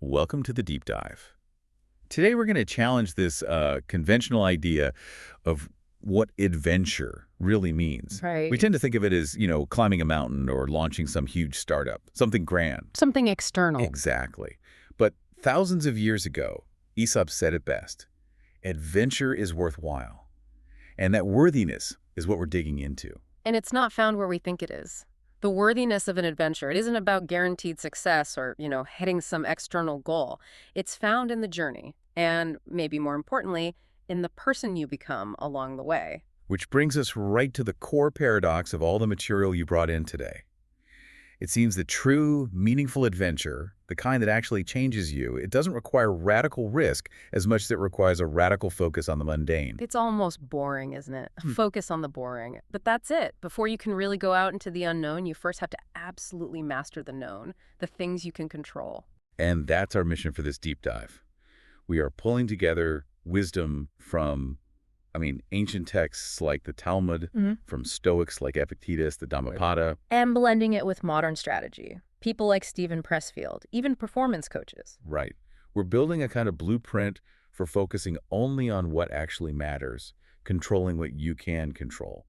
Welcome to the deep dive. Today we're going to challenge this conventional idea of what adventure really means. We Right. tend to think of it as, climbing a mountain or launching some huge startup, something grand. Something external. Exactly. But thousands of years ago, Aesop said it best: adventure is worthwhile. And that worthiness is what we're digging into. And it's not found where we think it is. The worthiness of an adventure, it isn't about guaranteed success or, hitting some external goal. It's found in the journey. And maybe more importantly, in the person you become along the way. Which brings us right to the core paradox of all the material you brought in today. It seems that true, meaningful adventure, the kind that actually changes you, it doesn't require radical risk as much as it requires a radical focus on the mundane. It's almost boring, isn't it? Hmm. Focus on the boring. But that's it. Before you can really go out into the unknown, you first have to absolutely master the known, the things you can control. And that's our mission for this deep dive. We are pulling together wisdom from, ancient texts like the Talmud, from Stoics like Epictetus, the Dhammapada. And blending it with modern strategy. People like Stephen Pressfield, even performance coaches. Right. We're building a kind of blueprint for focusing only on what actually matters, controlling what you can control.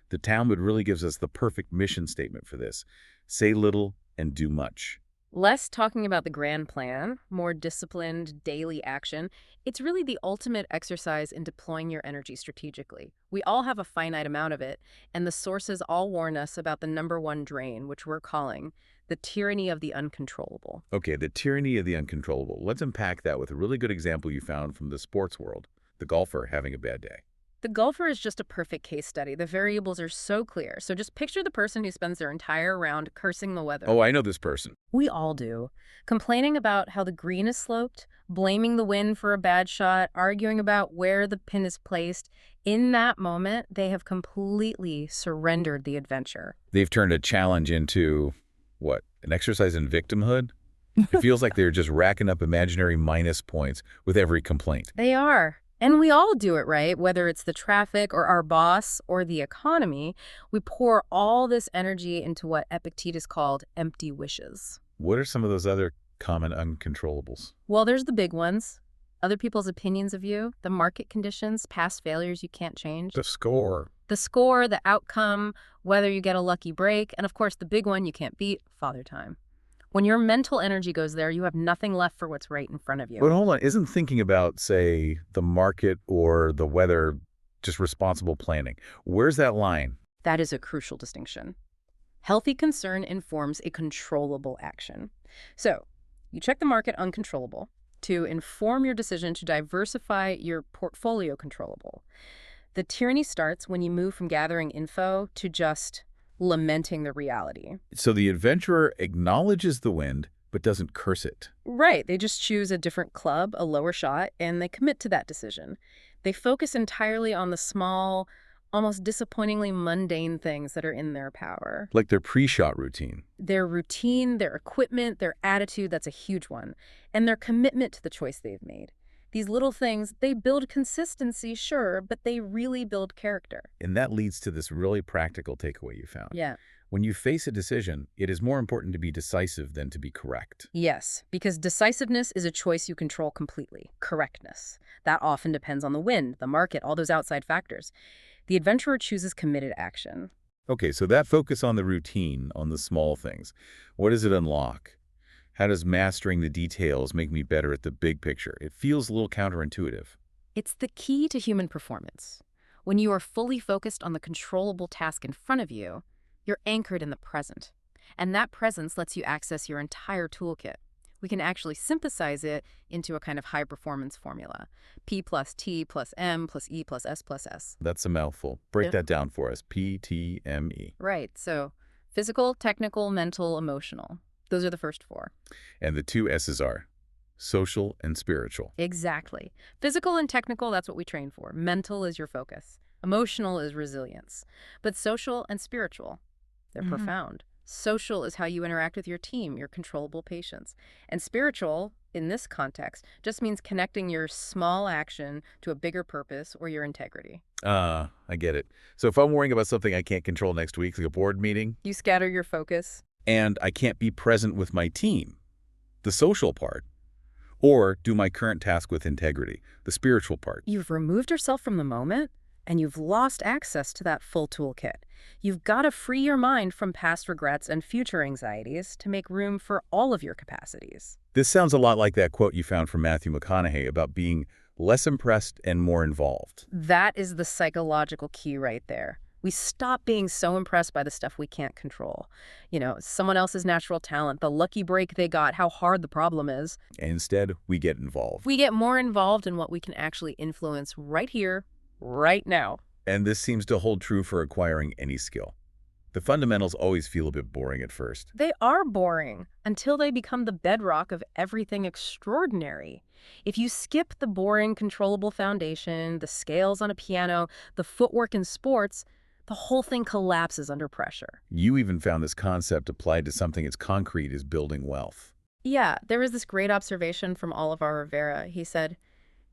The Talmud really gives us the perfect mission statement for this: say little and do much. Less talking about the grand plan, more disciplined daily action. It's really the ultimate exercise in deploying your energy strategically. We all have a finite amount of it, and the sources all warn us about the number one drain, which we're calling the tyranny of the uncontrollable. Okay, the tyranny of the uncontrollable. Let's unpack that with a really good example you found from the sports world: the golfer having a bad day. The golfer is just a perfect case study. The variables are so clear. So just picture the person who spends their entire round cursing the weather. Oh, I know this person. We all do. Complaining about how the green is sloped, blaming the wind for a bad shot, arguing about where the pin is placed. In that moment, they have completely surrendered the adventure. They've turned a challenge into, what, an exercise in victimhood? It feels like they're just racking up imaginary minus points with every complaint. They are. And we all do it, right? Whether it's the traffic or our boss or the economy, we pour all this energy into what Epictetus called empty wishes. What are some of those other common uncontrollables? Well, there's the big ones. Other people's opinions of you, the market conditions, past failures you can't change. The score. The score, the outcome, whether you get a lucky break, and of course the big one you can't beat, father time. When your mental energy goes there, you have nothing left for what's right in front of you. But hold on, isn't thinking about, say, the market or the weather just responsible planning? Where's that line? That is a crucial distinction. Healthy concern informs a controllable action. So, you check the market uncontrollable to inform your decision to diversify your portfolio controllable. The tyranny starts when you move from gathering info to just lamenting the reality. So the adventurer acknowledges the wind, but doesn't curse it. Right. They just choose a different club, a lower shot, and they commit to that decision. They focus entirely on the small, almost disappointingly mundane things that are in their power. Like their pre-shot routine. Their routine, their equipment, their attitude, that's a huge one. And their commitment to the choice they've made. These little things, they build consistency, sure, but they really build character. And that leads to this really practical takeaway you found. Yeah. When you face a decision, it is more important to be decisive than to be correct. Yes, because decisiveness is a choice you control completely. Correctness. That often depends on the wind, the market, all those outside factors. The adventurer chooses committed action. Okay, so that focus on the routine, on the small things, what does it unlock? How does mastering the details make me better at the big picture? It feels a little counterintuitive. It's the key to human performance. When you are fully focused on the controllable task in front of you, you're anchored in the present. And that presence lets you access your entire toolkit. We can actually synthesize it into a kind of high-performance formula. P plus T plus M plus E plus S plus S. That's a mouthful. Break Yeah. that down for us. PTME. Right, so physical, technical, mental, emotional. Those are the first four. And the two S's are social and spiritual. Exactly. Physical and technical, that's what we train for. Mental is your focus. Emotional is resilience. But social and spiritual, they're profound. Social is how you interact with your team, your controllable patience. And spiritual, in this context, just means connecting your small action to a bigger purpose or your integrity. I get it. So if I'm worrying about something I can't control next week, like a board meeting, You scatter your focus. and I can't be present with my team, the social part, Or do my current task with integrity, the spiritual part. You've removed yourself from the moment, and you've lost access to that full toolkit. You've got to free your mind from past regrets and future anxieties to make room for all of your capacities. This sounds a lot like that quote you found from Matthew McConaughey about being less impressed and more involved. That is the psychological key right there. We stop being so impressed by the stuff we can't control. Someone else's natural talent, the lucky break they got, how hard the problem is. And instead, we get involved. We get more involved in what we can actually influence right here, right now. And this seems to hold true for acquiring any skill. The fundamentals always feel a bit boring at first. They are boring until they become the bedrock of everything extraordinary. If you skip the boring, controllable foundation, the scales on a piano, the footwork in sports, the whole thing collapses under pressure. You even found this concept applied to something as concrete as building wealth. Yeah, there was this great observation from Oliver Rivera. He said,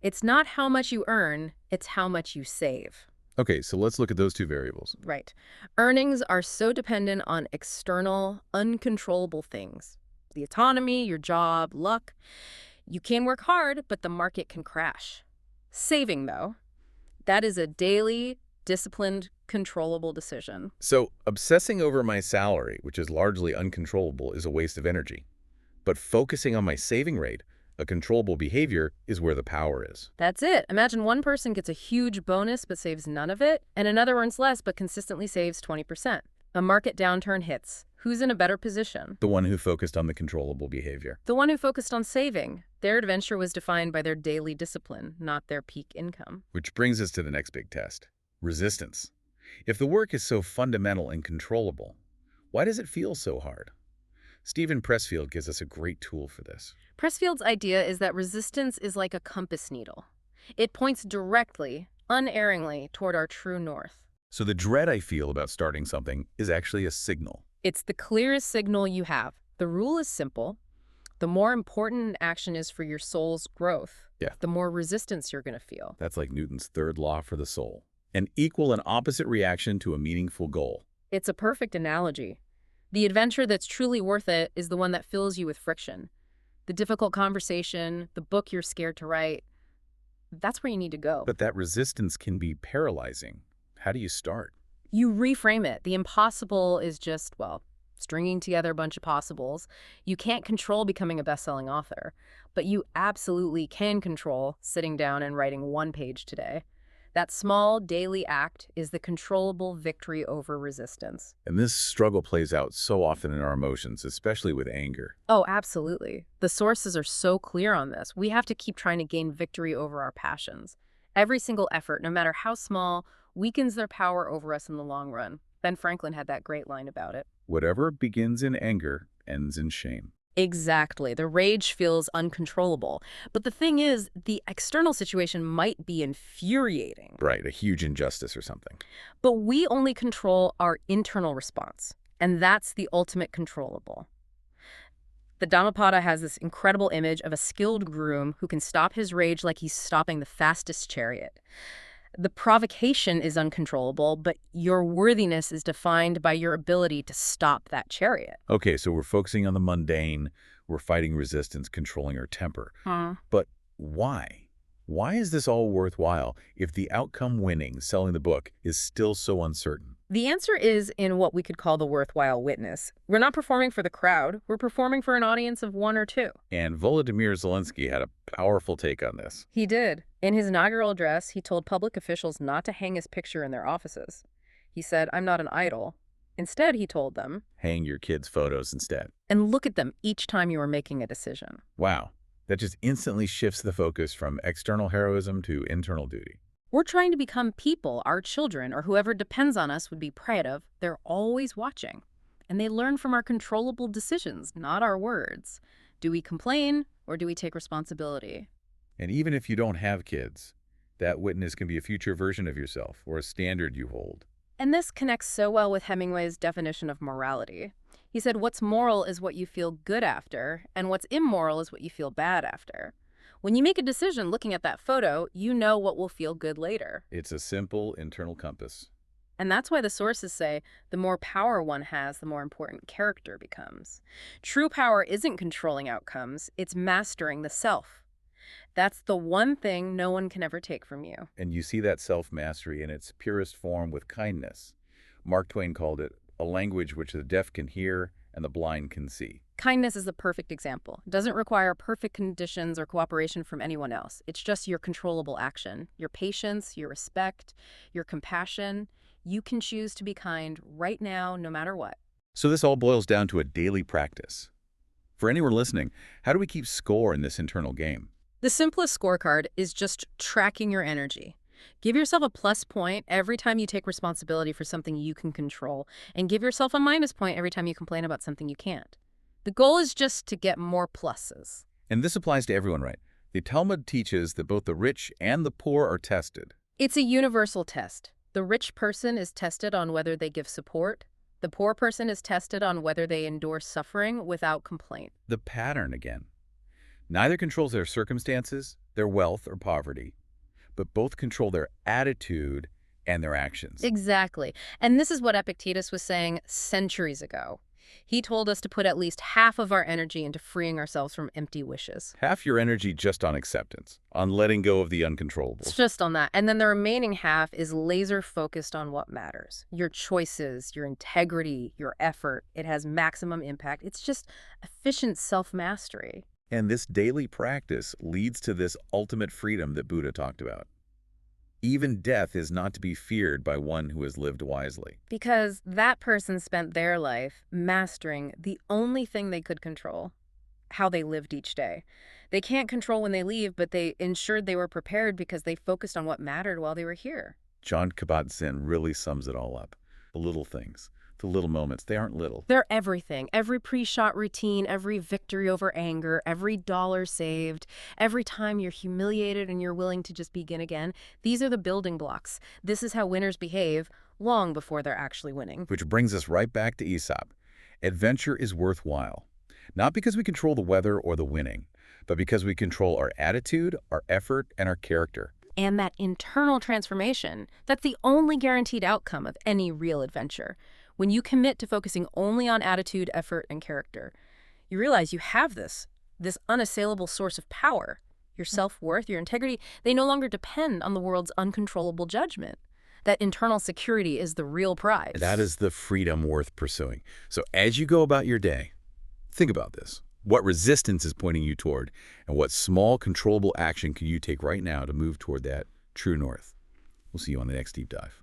"It's not how much you earn, it's how much you save." Okay, so let's look at those two variables. Right. Earnings are so dependent on external, uncontrollable things. The economy, your job, luck. You can work hard, but the market can crash. Saving, though, that is a daily, disciplined, controllable decision. So obsessing over my salary, which is largely uncontrollable, is a waste of energy. But focusing on my saving rate, a controllable behavior, is where the power is. That's it. Imagine one person gets a huge bonus but saves none of it, and another earns less but consistently saves 20%. A market downturn hits. Who's in a better position? The one who focused on the controllable behavior. The one who focused on saving. Their adventure was defined by their daily discipline, not their peak income. Which brings us to the next big test. Resistance. If the work is so fundamental and controllable, why does it feel so hard? Stephen Pressfield gives us a great tool for this. Pressfield's idea is that resistance is like a compass needle. It points directly, unerringly, toward our true north. So the dread I feel about starting something is actually a signal. It's the clearest signal you have. The rule is simple. The more important an action is for your soul's growth, the more resistance you're going to feel. That's like Newton's third law for the soul. An equal and opposite reaction to a meaningful goal. It's a perfect analogy. The adventure that's truly worth it is the one that fills you with friction. The difficult conversation, the book you're scared to write, that's where you need to go. But that resistance can be paralyzing. How do you start? You reframe it. The impossible is just, stringing together a bunch of possibles. You can't control becoming a best-selling author, but you absolutely can control sitting down and writing one page today. That small daily act is the controllable victory over resistance. And this struggle plays out so often in our emotions, especially with anger. Oh, absolutely. The sources are so clear on this. We have to keep trying to gain victory over our passions. Every single effort, no matter how small, weakens their power over us in the long run. Ben Franklin had that great line about it. Whatever begins in anger ends in shame. Exactly. The rage feels uncontrollable. But the thing is, the external situation might be infuriating. Right, a huge injustice or something. But we only control our internal response, and that's the ultimate controllable. The Dhammapada has this incredible image of a skilled groom who can stop his rage like he's stopping the fastest chariot. The provocation is uncontrollable, but your worthiness is defined by your ability to stop that chariot. Okay, so we're focusing on the mundane, we're fighting resistance, controlling our temper. But why? Why is this all worthwhile if the outcome winning, selling the book, is still so uncertain? The answer is in what we could call the worthwhile witness. We're not performing for the crowd, we're performing for an audience of one or two. And Volodymyr Zelensky had a powerful take on this. He did. In his inaugural address, he told public officials not to hang his picture in their offices. He said, "I'm not an idol." Instead, he told them, hang your kids' photos instead. And look at them each time you are making a decision. Wow. That just instantly shifts the focus from external heroism to internal duty. We're trying to become people our children or whoever depends on us would be proud of. They're always watching. And they learn from our controllable decisions, not our words. Do we complain or do we take responsibility? And even if you don't have kids, that witness can be a future version of yourself or a standard you hold. And this connects so well with Hemingway's definition of morality. He said, what's moral is what you feel good after, and what's immoral is what you feel bad after. When you make a decision looking at that photo, you know what will feel good later. It's a simple internal compass. And that's why the sources say the more power one has, the more important character becomes. True power isn't controlling outcomes, it's mastering the self. That's the one thing no one can ever take from you. And you see that self-mastery in its purest form with kindness. Mark Twain called it a language which the deaf can hear and the blind can see. Kindness is a perfect example. It doesn't require perfect conditions or cooperation from anyone else. It's just your controllable action, your patience, your respect, your compassion. You can choose to be kind right now, no matter what. So this all boils down to a daily practice. For anyone listening, how do we keep score in this internal game? The simplest scorecard is just tracking your energy. Give yourself a plus point every time you take responsibility for something you can control, and give yourself a minus point every time you complain about something you can't. The goal is just to get more pluses. And this applies to everyone, right? The Talmud teaches that both the rich and the poor are tested. It's a universal test. The rich person is tested on whether they give support. The poor person is tested on whether they endure suffering without complaint. The pattern again. Neither controls their circumstances, their wealth or poverty, but both control their attitude and their actions. Exactly. And this is what Epictetus was saying centuries ago. He told us to put at least half of our energy into freeing ourselves from empty wishes. Half your energy just on acceptance, on letting go of the It's uncontrollables. just on that. And then the remaining half is laser focused on what matters. Your choices, your integrity, your effort. It has maximum impact. It's just efficient self-mastery. And this daily practice leads to this ultimate freedom that Buddha talked about. Even death is not to be feared by one who has lived wisely. Because that person spent their life mastering the only thing they could control, how they lived each day. They can't control when they leave, but they ensured they were prepared because they focused on what mattered while they were here. Jon Kabat-Zinn really sums it all up. The little things, the little moments, they aren't little. They're everything. Every pre-shot routine, every victory over anger, every dollar saved, every time you're humiliated and you're willing to just begin again. These are the building blocks. This is how winners behave long before they're actually winning. Which brings us right back to Aesop. Adventure is worthwhile. Not because we control the weather or the winning, but because we control our attitude, our effort, and our character. And that internal transformation, that's the only guaranteed outcome of any real adventure. When you commit to focusing only on attitude, effort, and character, you realize you have this unassailable source of power. Your self-worth, your integrity, they no longer depend on the world's uncontrollable judgment. That internal security is the real prize. That is the freedom worth pursuing. So as you go about your day, think about this. What resistance is pointing you toward, and what small controllable action can you take right now to move toward that true north? We'll see you on the next deep dive.